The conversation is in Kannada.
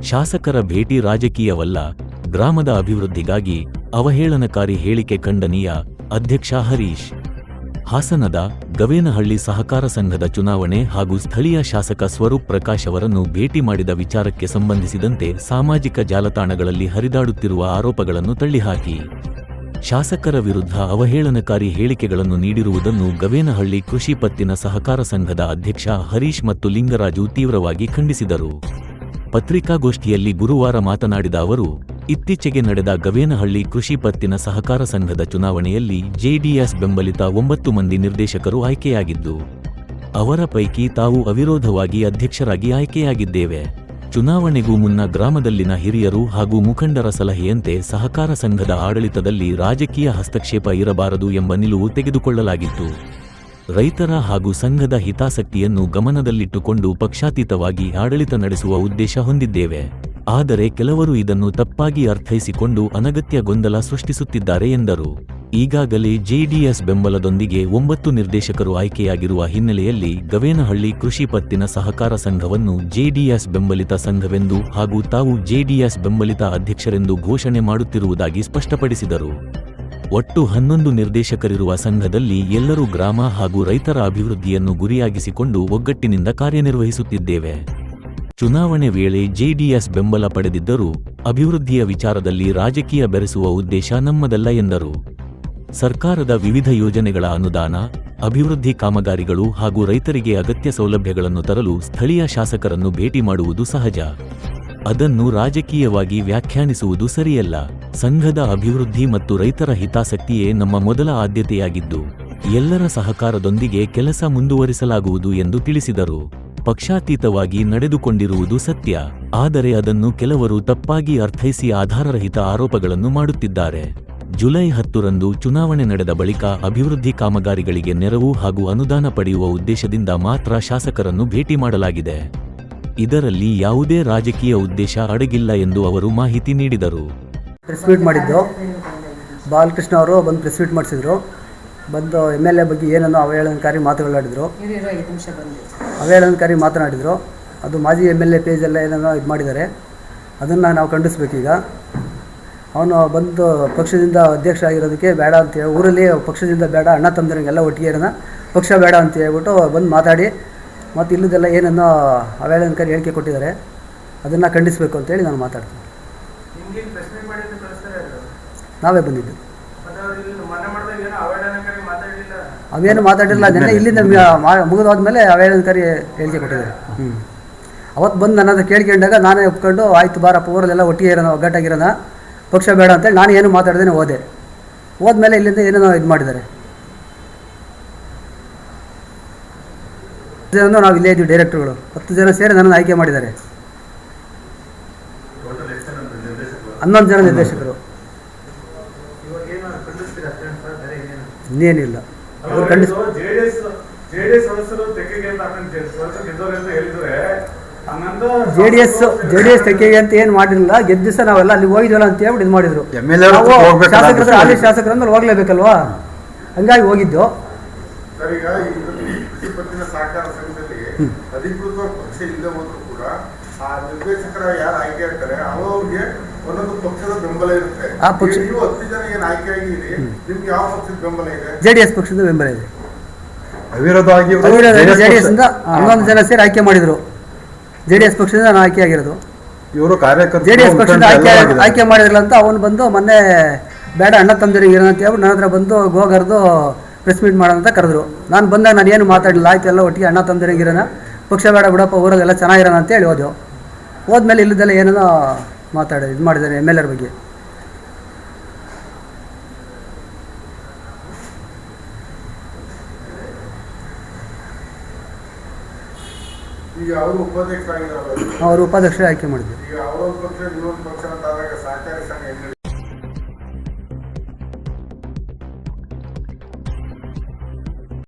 ಶಾಸಕರ ಭೇಟಿ ರಾಜಕೀಯವಲ್ಲ, ಗ್ರಾಮದ ಅಭಿವೃದ್ಧಿಗಾಗಿ ಅವಹೇಳನಕಾರಿ ಹೇಳಿಕೆ ಖಂಡನೀಯ. ಅಧ್ಯಕ್ಷ ಹರೀಶ್. ಹಾಸನದ ಗವೇನಹಳ್ಳಿ ಸಹಕಾರ ಸಂಘದ ಚುನಾವಣೆ ಹಾಗೂ ಸ್ಥಳೀಯ ಶಾಸಕ ಸ್ವರೂಪ್ ಪ್ರಕಾಶ್ ಅವರನ್ನು ಭೇಟಿ ಮಾಡಿದ ವಿಚಾರಕ್ಕೆ ಸಂಬಂಧಿಸಿದಂತೆ ಸಾಮಾಜಿಕ ಜಾಲತಾಣಗಳಲ್ಲಿ ಹರಿದಾಡುತ್ತಿರುವ ಆರೋಪಗಳನ್ನು ತಳ್ಳಿಹಾಕಿ ಶಾಸಕರ ವಿರುದ್ಧ ಅವಹೇಳನಕಾರಿ ಹೇಳಿಕೆಗಳನ್ನು ನೀಡಿರುವುದನ್ನು ಗವೇನಹಳ್ಳಿ ಕೃಷಿ ಪತ್ತಿನ ಸಹಕಾರ ಸಂಘದ ಅಧ್ಯಕ್ಷ ಹರೀಶ್ ಮತ್ತು ಲಿಂಗರಾಜು ತೀವ್ರವಾಗಿ ಖಂಡಿಸಿದರು. ಪತ್ರಿಕಾಗೋಷ್ಠಿಯಲ್ಲಿ ಗುರುವಾರ ಮಾತನಾಡಿದ ಅವರು, ಇತ್ತೀಚೆಗೆ ನಡೆದ ಗವೇನಹಳ್ಳಿ ಕೃಷಿ ಪತ್ತಿನ ಸಹಕಾರ ಸಂಘದ ಚುನಾವಣೆಯಲ್ಲಿ ಜೆಡಿಎಸ್ ಬೆಂಬಲಿತ 9 ಮಂದಿ ನಿರ್ದೇಶಕರು ಆಯ್ಕೆಯಾಗಿದ್ದು, ಅವರ ಪೈಕಿ ತಾವು ಅವಿರೋಧವಾಗಿ ಅಧ್ಯಕ್ಷರಾಗಿ ಆಯ್ಕೆಯಾಗಿದ್ದೇವೆ. ಚುನಾವಣೆಗೂ ಮುನ್ನ ಗ್ರಾಮದಲ್ಲಿನ ಹಿರಿಯರು ಹಾಗೂ ಮುಖಂಡರ ಸಲಹೆಯಂತೆ ಸಹಕಾರ ಸಂಘದ ಆಡಳಿತದಲ್ಲಿ ರಾಜಕೀಯ ಹಸ್ತಕ್ಷೇಪ ಇರಬಾರದು ಎಂಬ ನಿಲುವು ತೆಗೆದುಕೊಳ್ಳಲಾಗಿತ್ತು. ರೈತರ ಹಾಗೂ ಸಂಘದ ಹಿತಾಸಕ್ತಿಯನ್ನು ಗಮನದಲ್ಲಿಟ್ಟುಕೊಂಡು ಪಕ್ಷಾತೀತವಾಗಿ ಆಡಳಿತ ನಡೆಸುವ ಉದ್ದೇಶ ಹೊಂದಿದ್ದೇವೆ. ಆದರೆ ಕೆಲವರು ಇದನ್ನು ತಪ್ಪಾಗಿ ಅರ್ಥೈಸಿಕೊಂಡು ಅನಗತ್ಯ ಗೊಂದಲ ಸೃಷ್ಟಿಸುತ್ತಿದ್ದಾರೆ ಎಂದರು. ಈಗಾಗಲೇ ಜೆಡಿಎಸ್ ಬೆಂಬಲದೊಂದಿಗೆ 9 ನಿರ್ದೇಶಕರು ಆಯ್ಕೆಯಾಗಿರುವ ಹಿನ್ನೆಲೆಯಲ್ಲಿ ಗವೇನಹಳ್ಳಿ ಕೃಷಿ ಪತ್ತಿನ ಸಹಕಾರ ಸಂಘವನ್ನು ಜೆಡಿಎಸ್ ಬೆಂಬಲಿತ ಸಂಘವೆಂದು ಹಾಗೂ ತಾವು ಜೆಡಿಎಸ್ ಬೆಂಬಲಿತ ಅಧ್ಯಕ್ಷರೆಂದು ಘೋಷಣೆ ಮಾಡುತ್ತಿರುವುದಾಗಿ ಸ್ಪಷ್ಟಪಡಿಸಿದರು. ಒಟ್ಟು 11 ನಿರ್ದೇಶಕರಿರುವ ಸಂಘದಲ್ಲಿ ಎಲ್ಲರೂ ಗ್ರಾಮ ಹಾಗೂ ರೈತರ ಅಭಿವೃದ್ಧಿಯನ್ನು ಗುರಿಯಾಗಿಸಿಕೊಂಡು ಒಗ್ಗಟ್ಟಿನಿಂದ ಕಾರ್ಯನಿರ್ವಹಿಸುತ್ತಿದ್ದೇವೆ. ಚುನಾವಣೆ ವೇಳೆ ಜೆಡಿಎಸ್ ಬೆಂಬಲ ಪಡೆದಿದ್ದರೂ ಅಭಿವೃದ್ಧಿಯ ವಿಚಾರದಲ್ಲಿ ರಾಜಕೀಯ ಬೆರೆಸುವ ಉದ್ದೇಶ ನಮ್ಮದಲ್ಲ ಎಂದರು. ಸರ್ಕಾರದ ವಿವಿಧ ಯೋಜನೆಗಳ ಅನುದಾನ, ಅಭಿವೃದ್ಧಿ ಕಾಮಗಾರಿಗಳು ಹಾಗೂ ರೈತರಿಗೆ ಅಗತ್ಯ ಸೌಲಭ್ಯಗಳನ್ನು ತರಲು ಸ್ಥಳೀಯ ಶಾಸಕರನ್ನು ಭೇಟಿ ಮಾಡುವುದು ಸಹಜ. ಅದನ್ನು ರಾಜಕೀಯವಾಗಿ ವ್ಯಾಖ್ಯಾನಿಸುವುದು ಸರಿಯಲ್ಲ. ಸಂಘದ ಅಭಿವೃದ್ಧಿ ಮತ್ತು ರೈತರ ಹಿತಾಸಕ್ತಿಯೇ ನಮ್ಮ ಮೊದಲ ಆದ್ಯತೆಯಾಗಿದ್ದು, ಎಲ್ಲರ ಸಹಕಾರದೊಂದಿಗೆ ಕೆಲಸ ಮುಂದುವರಿಸಲಾಗುವುದು ಎಂದು ತಿಳಿಸಿದರು. ಪಕ್ಷಾತೀತವಾಗಿ ನಡೆದುಕೊಂಡಿರುವುದು ಸತ್ಯ, ಆದರೆ ಅದನ್ನು ಕೆಲವರು ತಪ್ಪಾಗಿ ಅರ್ಥೈಸಿ ಆಧಾರರಹಿತ ಆರೋಪಗಳನ್ನು ಮಾಡುತ್ತಿದ್ದಾರೆ. ಜುಲೈ 10ರಂದು ಚುನಾವಣೆ ನಡೆದ ಬಳಿಕ ಅಭಿವೃದ್ಧಿ ಕಾಮಗಾರಿಗಳಿಗೆ ನೆರವು ಹಾಗೂ ಅನುದಾನ ಪಡೆಯುವ ಉದ್ದೇಶದಿಂದ ಮಾತ್ರ ಶಾಸಕರನ್ನು ಭೇಟಿ ಮಾಡಲಾಗಿದೆ. ಇದರಲ್ಲಿ ಯಾವುದೇ ರಾಜಕೀಯ ಉದ್ದೇಶ ಅಡಗಿಲ್ಲ ಎಂದು ಅವರು ಮಾಹಿತಿ ನೀಡಿದರು. ಪ್ರೆಸ್ ಮೀಟ್ ಮಾಡಿದ್ದು ಬಾಲಕೃಷ್ಣ ಅವರು ಬಂದು ಪ್ರೆಸ್ ಮೀಟ್ ಮಾಡಿಸಿದ್ರು. ಬಂದು MLA ಬಗ್ಗೆ ಏನನ್ನೋ ಅವಹೇಳನಕಾರಿ ಮಾತುಗಳಾಡಿದ್ರು. ಅವಹೇಳನಕಾರಿ ಮಾತನಾಡಿದರು. ಅದು ಮಾಜಿ MLA ಪೇಜೆಲ್ಲ ಏನನ್ನೋ ಇದು ಮಾಡಿದ್ದಾರೆ. ಅದನ್ನು ನಾವು ಖಂಡಿಸ್ಬೇಕೀಗ. ಅವನು ಬಂದು ಪಕ್ಷದಿಂದ ಅಧ್ಯಕ್ಷ ಆಗಿರೋದಕ್ಕೆ ಬೇಡ ಅಂತೇಳಿ, ಊರಲ್ಲಿ ಪಕ್ಷದಿಂದ ಬೇಡ, ಅಣ್ಣ ತಮ್ಮದರಿಗೆಲ್ಲ ಒಟ್ಟಿಗೆ ಇರೋಣ, ಪಕ್ಷ ಬೇಡ ಅಂತ ಹೇಳ್ಬಿಟ್ಟು ಬಂದು ಮಾತಾಡಿ ಮತ್ತು ಇಲ್ಲದೆಲ್ಲ ಏನನ್ನೋ ಅವಹೇಳನಕಾರಿ ಹೇಳಿಕೆ ಕೊಟ್ಟಿದ್ದಾರೆ. ಅದನ್ನು ಖಂಡಿಸಬೇಕು ಅಂತೇಳಿ ನಾನು ಮಾತಾಡ್ತೀನಿ. ನಾವೇ ಬಂದಿದ್ದು. ಅವೇನು ಮಾತಾಡಿಲ್ಲ. ನೆನ್ನೆ ಇಲ್ಲಿಂದ ಮುಗಿದೋದ್ಮೇಲೆ ಅವಹೇಳನಕಾರಿ ಹೇಳಿಕೆ ಕೊಟ್ಟಿದ್ದಾರೆ. ಅವತ್ತು ಬಂದು ನನ್ನ ಕೇಳ್ಕೊಂಡಾಗ ನಾನೇ ಒಪ್ಕೊಂಡು, ಆಯ್ತು ಬಾರಪ್ಪ ಊರಲ್ಲೆಲ್ಲ ಒಟ್ಟಿಗೆ ಇರೋಣ, ಒಗ್ಗಟ್ಟಾಗಿರೋಣ, ಪಕ್ಷ ಬೇಡ ಅಂತೇಳಿ ನಾನು ಏನು ಮಾತಾಡ್ದೇನೆ ಹೋದೆ. ಹೋದ್ಮೇಲೆ ಇಲ್ಲಿಂದ ಏನೇನೋ ಇದು ಮಾಡಿದ್ದಾರೆ. ನಾವು ಇಲ್ಲೇ ಇದ್ದೀವಿ ಡೈರೆಕ್ಟರ್ಗಳು 10 ಜನ ಸೇರಿ ನನ್ನನ್ನು ಆಯ್ಕೆ ಮಾಡಿದ್ದಾರೆ. 11 ಜನ ನಿರ್ದೇಶಕರು. ಇನ್ನೇನಿಲ್ಲ. ಅವರು ಜೆಡಿಎಸ್ ತೆಗೆಗೆ ಅಂತ ಏನು ಮಾಡಿರಲಿಲ್ಲ. ಗೆದ್ದ ದಿವಸ ನಾವೆಲ್ಲ ಅಲ್ಲಿ ಹೋಗಿದ್ವಲ್ಲ ಅಂತ ಹೇಳ್ಬಿಟ್ಟು ಇದು ಮಾಡಿದ್ರು. ಶಾಸಕರು ಅಲ್ಲಿ ಶಾಸಕರಂದ್ರೆ ಹೋಗ್ಲೇಬೇಕಲ್ವಾ, ಹಂಗಾಗಿ ಹೋಗಿದ್ದು. ಸಹಕಾರ ಸಂಘದಲ್ಲಿ ಅಧಿಕೃತ ಪಕ್ಷ ಇಲ್ಲದೆ ಹೋದ್ರು ಕೂಡ ಆ ನಿರ್ದೇಶಕರ ಯಾರು ಆಯ್ಕೆ ಆಗ್ತಾರೆ ಅವ್ರಿಗೆ ಒಂದೊಂದು ಪಕ್ಷದ ಬೆಂಬಲ ಇರುತ್ತೆ. ಆ ಪಕ್ಷ ನೀವು 10 ಜನ ಏನು ಆಯ್ಕೆ ಆಗಿರಿ, ನಿಮ್ಗೆ ಯಾವ ಪಕ್ಷದ ಬೆಂಬಲ ಇದೆ? ಜೆಡಿಎಸ್ ಪಕ್ಷದ ಬೆಂಬಲ ಇದೆ. ಅವಿರೋಧವಾಗಿ ಜೆಡಿಎಸ್ ಇಂದ 11 ಜನ ಸೇರಿ ಆಯ್ಕೆ ಮಾಡಿದ್ರು. ಜೆಡಿಎಸ್ ಪಕ್ಷದಿಂದ ನಾನು ಆಯ್ಕೆ ಆಗಿರೋದು. ಇವರು ಕಾರ್ಯಕರ್ತರು ಜೆಡಿಎಸ್ ಪಕ್ಷದ ಆಯ್ಕೆ ಮಾಡಿರಲ್ಲ ಅಂತ ಅವನು ಬಂದು ಮೊನ್ನೆ ಬೇಡ ಅಣ್ಣ ತಮ್ಮದರಿಗೆ ಇರೋಣ ಅಂತ ಹೇಳ್ಬಿಟ್ಟು ನನ್ನ ಹತ್ರ ಬಂದು ಗೋಗರ್ದು ಪ್ರೆಸ್ ಮೀಟ್ ಮಾಡೋಣ ಅಂತ ಕರೆದ್ರು. ನಾನು ಬಂದಾಗ ನಾನು ಏನು ಮಾತಾಡಲಿಲ್ಲ. ಆಯ್ತು ಎಲ್ಲ ಒಟ್ಟಿಗೆ ಅಣ್ಣ ತಮ್ಮದರಿಗೆ ಇರೋಣ, ಪಕ್ಷ ಬೇಡ ಬಿಡಪ್ಪ, ಊರಲ್ಲೆಲ್ಲ ಚೆನ್ನಾಗಿರೋಣ ಅಂತೇಳಿ ಹೋದೆವು. ಹೋದ್ಮೇಲೆ ಇಲ್ಲದೆಲ್ಲ ಏನೇನೋ ಇದು ಮಾಡಿದ್ದಾನೆ MLA ಬಗ್ಗೆ. ಈಗ ಅವರು ಉಪಾಧ್ಯಕ್ಷರಾಗಿದ್ದಾರೆ. ಅವರು ಉಪಾಧ್ಯಕ್ಷರೇ ಆಯ್ಕೆ ಮಾಡಿದ್ರು. ಈಗ ಅವರೊಂದು ಪಕ್ಷ ಇನ್ನೊಂದು ಪಕ್ಷ ಅಂತ ಆದಾಗ ಸಹಕಾರಿ ಸಂಘ